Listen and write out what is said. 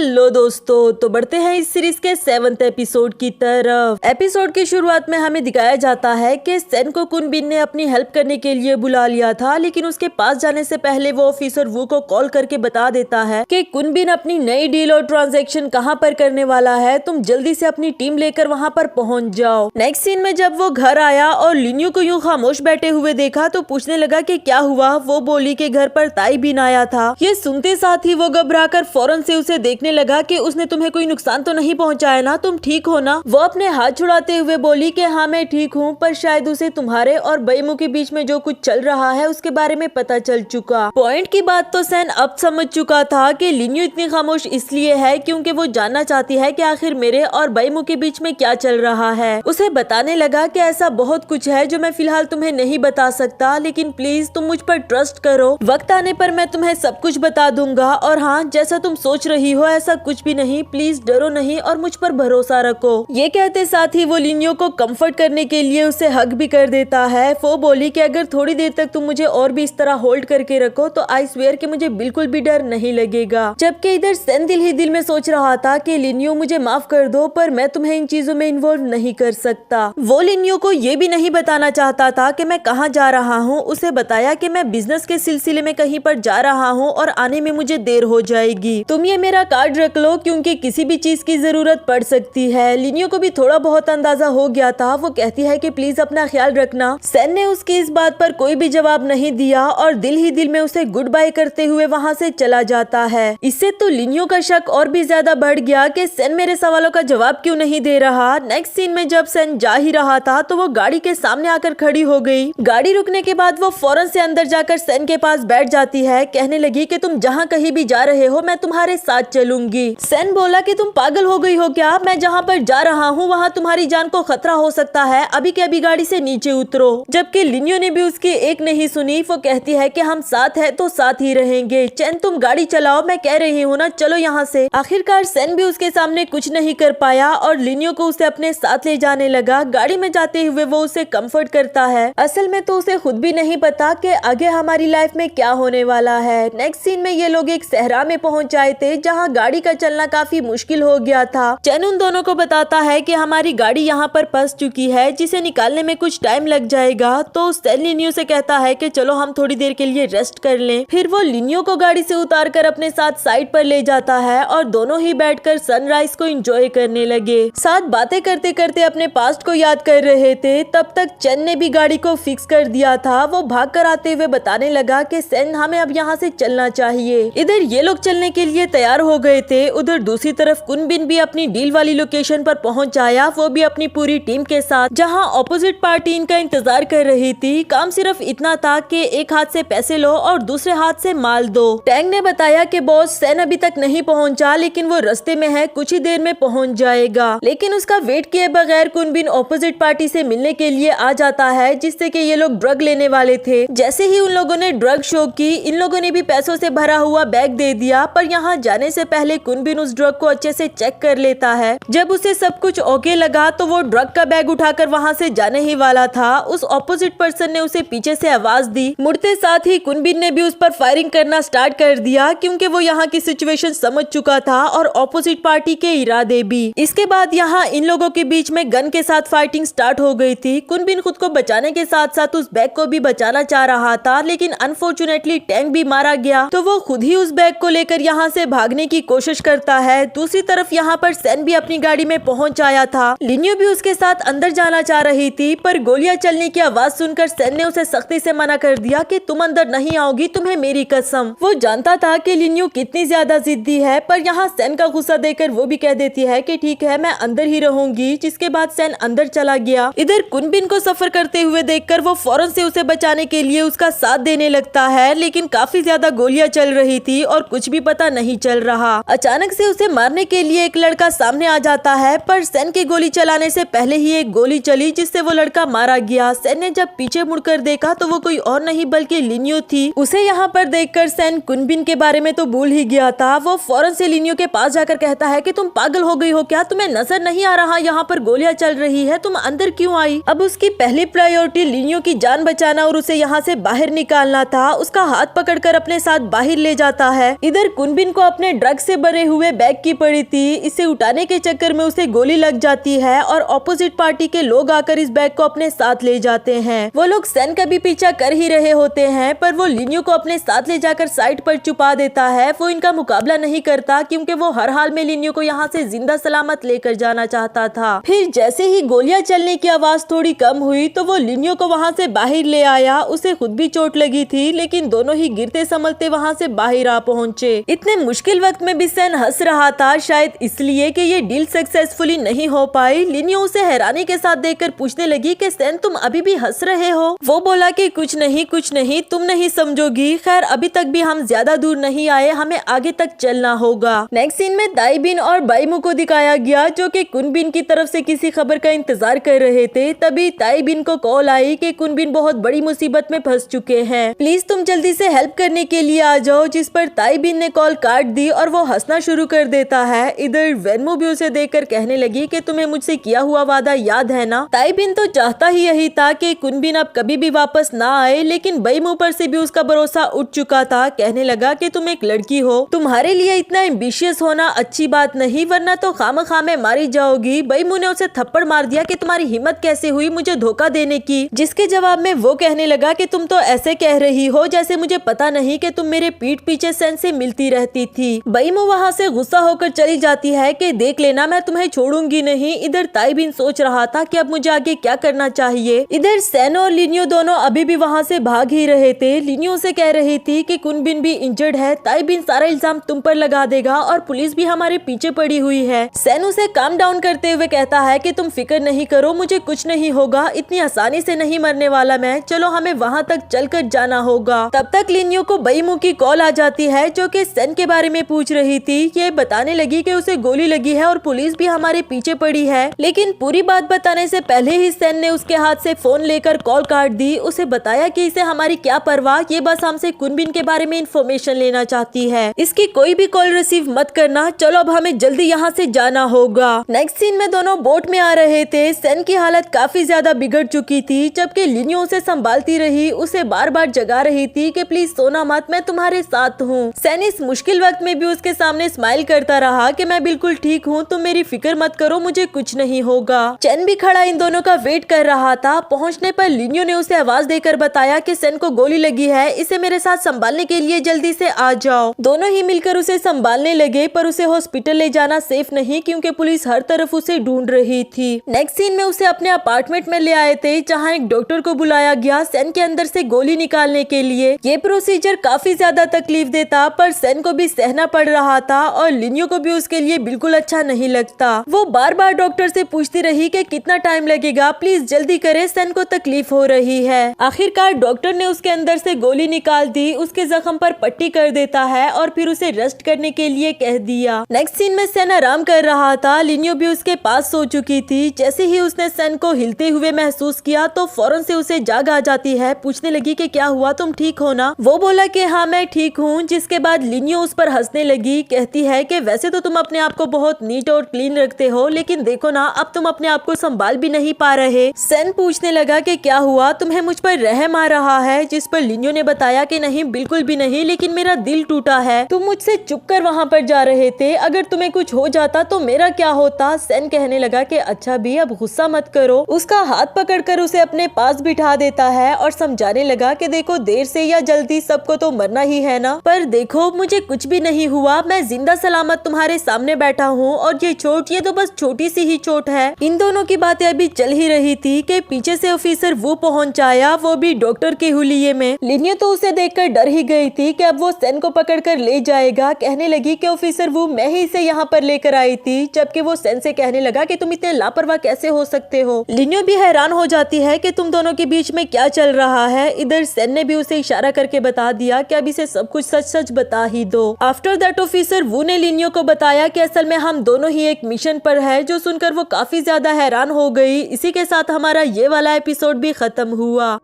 Hello दोस्तों, तो बढ़ते हैं इस सीरीज के 7th एपिसोड की तरफ। एपिसोड की शुरुआत में हमें दिखाया जाता है कि सेन को कुन बिन ने अपनी हेल्प करने के लिए बुला लिया था, लेकिन उसके पास जाने से पहले वो ऑफिसर वू को कॉल करके बता देता है कि कुन बिन अपनी नई डील और ट्रांजैक्शन कहां पर करने वाला है, तुम जल्दी से अपनी टीम लेकर वहां पर पहुंच जाओ। नेक्स्ट सीन में जब वो घर आया और लिन्यू को यूं खामोश बैठे हुए देखा तो पूछने लगा कि क्या हुआ। वो बोली कि घर पर ताई बिन आया था। ये सुनते साथ ही वो घबराकर फौरन से उसे देखने लगा कि उसने तुम्हें कोई नुकसान तो नहीं पहुंचाया ना, तुम ठीक हो ना। वो अपने हाथ छुड़ाते हुए बोली कि हाँ मैं ठीक हूँ, पर शायद उसे तुम्हारे और बैमू के बीच में जो कुछ चल रहा है उसके बारे में पता चल चुका। पॉइंट की बात तो सैन अब समझ चुका था कि लिन्यू इतनी खामोश इसलिए है क्योंकि वो जानना चाहती है कि आखिर मेरे और बैमू के बीच में क्या चल रहा है। उसे बताने लगा कि ऐसा बहुत कुछ है जो मैं फिलहाल तुम्हें नहीं बता सकता, लेकिन प्लीज तुम मुझ पर ट्रस्ट करो, वक्त आने पर मैं तुम्हें सब कुछ बता दूंगा। और हाँ, जैसा तुम सोच रही हो ऐसा कुछ भी नहीं, प्लीज डरो नहीं और मुझ पर भरोसा रखो। ये कहते साथ ही वो लिन्यू को कंफर्ट करने के लिए उसे हग भी कर देता है। वो बोली कि अगर थोड़ी देर तक तुम मुझे और भी इस तरह होल्ड करके रखो तो आई स्वेयर कि मुझे बिल्कुल भी डर नहीं लगेगा। जबकि इधर सेन दिल ही दिल में सोच रहा था कि लिन्यू मुझे माफ कर दो, पर मैं तुम्हें इन चीजों में इन्वॉल्व नहीं कर सकता। वो लिन्यू को ये भी नहीं बताना चाहता था कि मैं कहाँ जा रहा हूँ। उसे बताया कि मैं बिजनेस के सिलसिले में कहीं पर जा रहा हूँ और आने में मुझे देर हो जाएगी। तुम ये मेरा कार्ड रख लो क्योंकि किसी भी चीज की जरूरत पड़ सकती है। लिन्यू को भी थोड़ा बहुत अंदाजा हो गया था। वो कहती है कि प्लीज अपना ख्याल रखना। सेन ने उसकी इस बात पर कोई भी जवाब नहीं दिया और दिल ही दिल में उसे गुड बाय करते हुए वहाँ से चला जाता है। इससे तो लिन्यू का शक और भी ज्यादा बढ़ गया कि सेन मेरे सवालों का जवाब क्यों नहीं दे रहा। नेक्स्ट सीन में जब सेन जा ही रहा था तो वो गाड़ी के सामने आकर खड़ी हो गई। गाड़ी रुकने के बाद वो फौरन से अंदर जाकर सेन के पास बैठ जाती है। कहने लगी कि तुम जहाँ कहीं भी जा रहे हो मैं तुम्हारे साथ चलूंगी। सेन बोला कि तुम पागल हो गई हो क्या, मैं जहाँ पर जा रहा हूँ वहाँ तुम्हारी जान को खतरा हो सकता है, अभी के अभी गाड़ी से नीचे उतरो। जबकि लिन्यू ने भी उसकी एक नहीं सुनी। वो कहती है कि हम साथ हैं तो साथ ही रहेंगे। चैन तुम गाड़ी चलाओ, मैं कह रही हूँ ना, चलो यहाँ से। आखिरकार सेन भी उसके सामने कुछ नहीं कर पाया और लिन्यू को उसे अपने साथ ले जाने लगा। गाड़ी में जाते हुए वो उसे कंफर्ट करता है। असल में तो उसे खुद भी नहीं पता कि आगे हमारी लाइफ में क्या होने वाला है। नेक्स्ट सीन में ये लोग एक सहरा में पहुंच आए थे जहां गाड़ी का चलना काफी मुश्किल हो गया था। चैन उन दोनों को बताता है कि हमारी गाड़ी यहां पर फंस चुकी है, जिसे निकालने में कुछ टाइम लग जाएगा। तो सेन लिन्यू से कहता है कि चलो हम थोड़ी देर के लिए रेस्ट कर लें। फिर वो लिन्यू को गाड़ी से उतार कर अपने साथ साइड पर ले जाता है और दोनों ही बैठकर सनराइज को एंजॉय करने लगे। साथ बातें करते करते अपने पास्ट को याद कर रहे थे। तब तक चैन ने भी गाड़ी को फिक्स कर दिया था। वो भाग कर आते हुए बताने लगा कि सेन हमें अब यहाँ से चलना चाहिए। इधर ये लोग चलने के लिए तैयार हो गए थे। उधर दूसरी तरफ कुन बिन भी अपनी डील वाली लोकेशन पर पहुंच आया, वो भी अपनी पूरी टीम के साथ, जहां ऑपोजिट पार्टी इनका इंतजार कर रही थी। काम सिर्फ इतना था कि एक हाथ से पैसे लो और दूसरे हाथ से माल दो। टैंग ने बताया कि बॉस सेन अभी तक नहीं पहुंचा, लेकिन वो रास्ते में है, कुछ ही देर में पहुंच जाएगा। लेकिन उसका वेट किए बगैर कुन बिन ऑपोजिट पार्टी से मिलने के लिए आ जाता है, जिससे कि ये लोग ड्रग लेने वाले थे। जैसे ही उन लोगों ने ड्रग शो की, इन लोगों ने भी पैसों से भरा हुआ बैग दे दिया। पर यहाँ जाने से पहले कुन बिन उस ड्रग को अच्छे से चेक कर लेता है। जब उसे सब कुछ ओके लगा तो वो ड्रग का बैग उठाकर वहाँ से जाने ही वाला था। उस ऑपोजिट पर्सन ने उसे पीछे से आवाज दी। मुड़ते साथ ही कुन बिन ने भी उस पर फायरिंग करना स्टार्ट कर दिया, क्योंकि वो यहाँ की सिचुएशन समझ चुका था और ऑपोजिट पार्टी के इरादे भी। इसके बाद यहाँ इन लोगों के बीच में गन के साथ फाइटिंग स्टार्ट हो गई थी। कुन बिन खुद को बचाने के साथ साथ उस बैग को भी बचाना चाह रहा था, लेकिन अनफॉर्चुनेटली टैंक भी मारा गया। तो वो खुद ही उस बैग को लेकर यहाँ से भागने की कोशिश करता है। दूसरी तरफ यहाँ पर सेन भी अपनी गाड़ी में पहुंच आया था। लिन्यू भी उसके साथ अंदर जाना चाह रही थी, पर गोलियां चलने की आवाज सुनकर सेन ने उसे सख्ती से मना कर दिया कि तुम अंदर नहीं आओगी, तुम्हें मेरी कसम। वो जानता था कि लिन्यू कितनी ज्यादा जिद्दी है, पर यहाँ सेन का गुस्सा देकर वो भी कह देती है कि ठीक है मैं अंदर ही रहूंगी। जिसके बाद सेन अंदर चला गया। इधर कुन बिन को सफर करते हुए देखकर वो फौरन से उसे बचाने के लिए उसका साथ देने लगता है, लेकिन काफी ज्यादा गोलियां चल रही थी और कुछ भी पता नहीं चल रहा। अचानक से उसे मारने के लिए एक लड़का सामने आ जाता है, पर सेन की गोली चलाने से पहले ही एक गोली चली, जिससे वो लड़का मारा गया। सेन ने जब पीछे मुड़कर देखा तो वो कोई और नहीं बल्कि लिन्यू थी। उसे यहाँ पर देखकर सेन कुन बिन के बारे में तो भूल ही गया था। वो फौरन से लिन्यू के पास जाकर कहता है कि तुम पागल हो गई हो क्या, तुम्हें नजर नहीं आ रहा यहाँ पर गोलियां चल रही है, तुम अंदर क्यों आई। अब उसकी पहली प्रायोरिटी लिन्यू की जान बचाना और उसे यहाँ से बाहर निकालना था। उसका हाथ पकड़कर अपने साथ बाहर ले जाता है। इधर कुन बिन को अपने ड्रग से भरे हुए बैग की पड़ी थी। इसे उठाने के चक्कर में उसे गोली लग जाती है और ऑपोजिट पार्टी के लोग आकर इस बैग को अपने साथ ले जाते हैं। वो लोग सैन का भी पीछा कर ही रहे होते हैं, पर वो लिन्यू को अपने साथ ले जाकर साइड पर छुपा देता है। वो इनका मुकाबला नहीं करता क्योंकि वो हर हाल में लिन्यू को यहाँ से जिंदा सलामत लेकर जाना चाहता था। फिर जैसे ही गोलियां चलने की आवाज थोड़ी कम हुई तो वो लिन्यू को वहाँ से बाहर ले आया। उसे खुद भी चोट लगी थी, लेकिन दोनों ही गिरते संभलते वहाँ से बाहर आ पहुँचे। इतने मुश्किल वक्त में भी सैन हंस रहा था, शायद इसलिए कि ये डील सक्सेसफुली नहीं हो पाई। लिन्यू उसे हैरानी के साथ देखकर पूछने लगी कि सैन तुम अभी भी हंस रहे हो? वो बोला कि कुछ नहीं, तुम नहीं समझोगी। खैर अभी तक भी हम ज्यादा दूर नहीं आए, हमें आगे तक चलना होगा। नेक्स्ट सीन में ताइबिन और बाइमू को दिखाया गया जो कि कुनबिन की तरफ से किसी खबर का इंतजार कर रहे थे। तभी ताइबिन को कॉल आई कि कुनबिन बहुत बड़ी मुसीबत में फंस चुके हैं, प्लीज तुम जल्दी से हेल्प करने के लिए आ जाओ। जिस पर ताइबिन ने कॉल काट दी और वो हंसना शुरू कर देता है। इधर वेनमू भी उसे देखकर कहने लगी कि तुम्हें मुझसे किया हुआ वादा याद है ना? ताइबिन तो चाहता ही यही था कि कुनबिन अब कभी भी वापस ना आए, लेकिन बाइमू पर से भी उसका भरोसा उठ चुका था। कहने लगा कि तुम एक लड़की हो, तुम्हारे लिए इतना एम्बिशियस होना अच्छी बात नहीं, वरना तो खामखा में मारी जाओगी। बाइमू ने उसे थप्पड़ मार दिया कि तुम्हारी हिम्मत कैसे हुई मुझे धोखा देने की, जिसके जवाब में वो कहने लगा कि तुम तो ऐसे कह रही हो जैसे मुझे पता नहीं कि तुम मेरे पीठ पीछे सैन से मिलती रहती थी। बाइमू वहाँ से गुस्सा होकर चली जाती है कि देख लेना मैं तुम्हें छोड़ूंगी नहीं। इधर ताइबिन सोच रहा था कि अब मुझे आगे क्या करना चाहिए। इधर सैन और लिन्यू दोनों अभी भी वहाँ से भाग ही रहे थे। लिन्यू से कह रही थी कि कुनबिन भी इंजर्ड है, ताइबिन सारा इल्जाम तुम पर लगा देगा और पुलिस भी हमारे पीछे पड़ी हुई है। सैन उसे काम डाउन करते हुए कहता है कि तुम फिक्र नहीं करो, मुझे कुछ नहीं होगा, इतनी आसानी से नहीं मरने वाला मैं, चलो हमें वहाँ तक चलकर जाना होगा। तब तक लिन्यू को बाइमू की कॉल आ जाती है जो कि सैन के बारे में पूछ रही थी। ये बताने लगी कि उसे गोली लगी है और पुलिस भी हमारे पीछे पड़ी है, लेकिन पूरी बात बताने से पहले ही सैन ने उसके हाथ से फोन लेकर कॉल काट दी। उसे बताया कि इसे हमारी क्या परवाह, ये बस हमसे कुनबिन के बारे में इंफॉर्मेशन लेना चाहती है, इसकी कोई भी कॉल रिसीव मत करना, चलो अब हमें जल्दी यहाँ से जाना होगा। नेक्स्ट सीन में दोनों बोट में आ रहे थे। सैन की हालत काफी ज्यादा बिगड़ चुकी थी, जबकि लिन्यू उसे संभालती रही, उसे बार बार जगा रही थी कि प्लीज सोना मत, मैं तुम्हारे साथ हूँ। सैन इस मुश्किल वक्त में भी उसके सामने स्माइल करता रहा कि मैं बिल्कुल ठीक हूँ, तुम मेरी फिक्र मत करो, मुझे कुछ नहीं होगा। चैन भी खड़ा इन दोनों का वेट कर रहा था। पहुँचने पर लिन्यू ने उसे आवाज देकर बताया कि सैन को गोली लगी है, इसे मेरे साथ संभालने के लिए जल्दी से आ जाओ। दोनों ही मिलकर उसे संभालने लगे, पर उसे हॉस्पिटल ले जाना सेफ नहीं क्योंकि पुलिस हर तरफ उसे ढूंढ रही थी। नेक्स्ट सीन में उसे अपने अपार्टमेंट में ले आए थे, जहाँ एक डॉक्टर को बुलाया गया सैन के अंदर से गोली निकालने के लिए। ये प्रोसीजर काफी ज्यादा तकलीफ देता, पर सैन को भी सहना पड़ रहा था और लिन्यू को भी उसके लिए बिल्कुल अच्छा नहीं लगता। वो बार बार डॉक्टर से पूछती रही कि कितना टाइम लगेगा, प्लीज जल्दी करे, सैन को तकलीफ हो रही है। आखिरकार डॉक्टर ने उसके अंदर से गोली निकाल दी, उसके जख्म पर पट्टी कर देता है और फिर उसे रेस्ट करने के लिए कह दिया। नेक्स्ट सीन में सैन आराम कर रहा था, लिन्यू भी उसके पास सो चुकी थी। जैसे ही उसने सैन को हिलते हुए महसूस किया तो फौरन से उसे जाग आ जाती है। पूछने लगी कि क्या हुआ, तुम ठीक हो ना? वो बोला कि हाँ मैं ठीक हूँ, जिसके बाद लिन्यू उस पर हंसने लगी। कहती है कि वैसे तो तुम अपने आप को बहुत नीट और क्लीन रखते हो, लेकिन देखो ना अब तुम अपने आप को संभाल भी नहीं पा रहे। सैन पूछने लगा कि क्या हुआ, तुम्हें मुझ पर रहम आ रहा है? जिस पर लिन्यू ने बताया कि नहीं बिल्कुल भी नहीं, लेकिन मेरा दिल टूटा है, तुम मुझसे चुप कर वहाँ पर जा रहे थे, अगर तुम्हें कुछ हो जाता तो मेरा क्या होता? सैन कहने लगा कि अच्छा भी अब गुस्सा मत करो। उसका हाथ पकड़कर उसे अपने पास बिठा देता है और समझाने लगा कि देखो देर से या जल्दी सबको तो मरना ही है ना, पर देखो मुझे कुछ भी नहीं हुआ, मैं जिंदा सलामत तुम्हारे सामने बैठा हूँ और ये चोट ये तो बस छोटी सी ही चोट है। इन दोनों की बातें अभी चल ही रही थी कि पीछे से ऑफिसर वो पहुंच आया, वो भी डॉक्टर के हुलिये में। लिन्यू तो उसे देखकर डर ही गई थी कि अब वो सैन को पकड़कर ले जाएगा। कहने लगी कि ऑफिसर वो मैं ही इसे यहाँ पर लेकर आई थी, जबकि वो सैन से कहने लगा कि तुम इतने लापरवाह कैसे हो सकते हो। लिन्यू भी हैरान हो जाती है कि तुम दोनों के बीच में क्या चल रहा है। इधर सैन ने भी उसे इशारा करके बता दिया कि अब इसे सब कुछ सच सच बता ही दो। आफ्टर दैट ऑफिसर वो ने लिन्यू को बताया कि असल में हम दोनों ही एक मिशन पर है, जो सुनकर वो काफी ज्यादा हैरान हो गई। इसी के साथ हमारा ये वाला एपिसोड भी खत्म हुआ।